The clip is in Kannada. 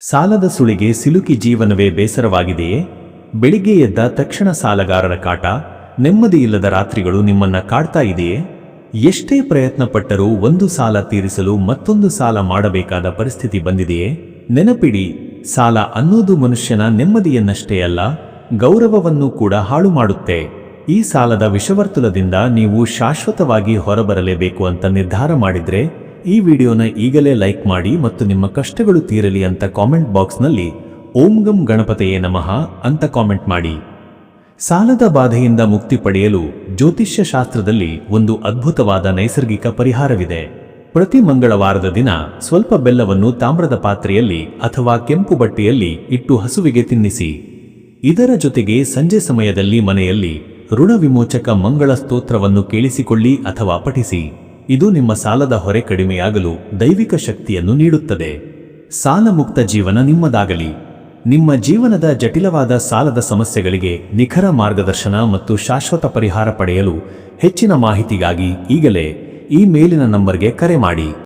ಸಾಲದ ಸುಳಿಗೆ ಸಿಲುಕಿ ಜೀವನವೇ ಬೇಸರವಾಗಿದೆಯೇ? ಬೆಳಿಗ್ಗೆ ಎದ್ದ ತಕ್ಷಣ ಸಾಲಗಾರರ ಕಾಟ, ನೆಮ್ಮದಿಯಿಲ್ಲದ ರಾತ್ರಿಗಳು ನಿಮ್ಮನ್ನ ಕಾಡ್ತಾ ಇದೆಯೇ? ಎಷ್ಟೇ ಪ್ರಯತ್ನ ಪಟ್ಟರೂ ಒಂದು ಸಾಲ ತೀರಿಸಲು ಮತ್ತೊಂದು ಸಾಲ ಮಾಡಬೇಕಾದ ಪರಿಸ್ಥಿತಿ ಬಂದಿದೆಯೇ? ನೆನಪಿಡಿ, ಸಾಲ ಅನ್ನೋದು ಮನುಷ್ಯನ ನೆಮ್ಮದಿಯನ್ನಷ್ಟೇ ಅಲ್ಲ, ಗೌರವವನ್ನು ಕೂಡ ಹಾಳು ಮಾಡುತ್ತೆ. ಈ ಸಾಲದ ವಿಷವರ್ತುಲದಿಂದ ನೀವು ಶಾಶ್ವತವಾಗಿ ಹೊರಬರಲೇಬೇಕು ಅಂತ ನಿರ್ಧಾರ ಮಾಡಿದ್ರೆ ಈ ವಿಡಿಯೋನ ಈಗಲೇ ಲೈಕ್ ಮಾಡಿ ಮತ್ತು ನಿಮ್ಮ ಕಷ್ಟಗಳು ತೀರಲಿ ಅಂತ ಕಾಮೆಂಟ್ ಬಾಕ್ಸ್ನಲ್ಲಿ ಓಂ ಗಂ ಗಣಪತಯೇ ನಮಃ ಅಂತ ಕಾಮೆಂಟ್ ಮಾಡಿ. ಸಾಲದ ಬಾಧೆಯಿಂದ ಮುಕ್ತಿ ಪಡೆಯಲು ಜ್ಯೋತಿಷ್ಯ ಶಾಸ್ತ್ರದಲ್ಲಿ ಒಂದು ಅದ್ಭುತವಾದ ನೈಸರ್ಗಿಕ ಪರಿಹಾರವಿದೆ. ಪ್ರತಿ ಮಂಗಳವಾರದ ದಿನ ಸ್ವಲ್ಪ ಬೆಲ್ಲವನ್ನು ತಾಮ್ರದ ಪಾತ್ರೆಯಲ್ಲಿ ಅಥವಾ ಕೆಂಪು ಬಟ್ಟೆಯಲ್ಲಿ ಇಟ್ಟು ಹಸುವಿಗೆ ತಿನ್ನಿಸಿ. ಇದರ ಜೊತೆಗೆ ಸಂಜೆ ಸಮಯದಲ್ಲಿ ಮನೆಯಲ್ಲಿ ಋಣ ವಿಮೋಚಕ ಮಂಗಳ ಸ್ತೋತ್ರವನ್ನು ಕೇಳಿಸಿಕೊಳ್ಳಿ ಅಥವಾ ಪಠಿಸಿ. ಇದು ನಿಮ್ಮ ಸಾಲದ ಹೊರೆ ಕಡಿಮೆಯಾಗಲು ದೈವಿಕ ಶಕ್ತಿಯನ್ನು ನೀಡುತ್ತದೆ. ಸಾಲ ಮುಕ್ತ ಜೀವನ ನಿಮ್ಮದಾಗಲಿ. ನಿಮ್ಮ ಜೀವನದ ಜಟಿಲವಾದ ಸಾಲದ ಸಮಸ್ಯೆಗಳಿಗೆ ನಿಖರ ಮಾರ್ಗದರ್ಶನ ಮತ್ತು ಶಾಶ್ವತ ಪರಿಹಾರ ಪಡೆಯಲು ಹೆಚ್ಚಿನ ಮಾಹಿತಿಗಾಗಿ ಈಗಲೇ ಈ ಮೇಲಿನ ನಂಬರ್ಗೆ ಕರೆ ಮಾಡಿ.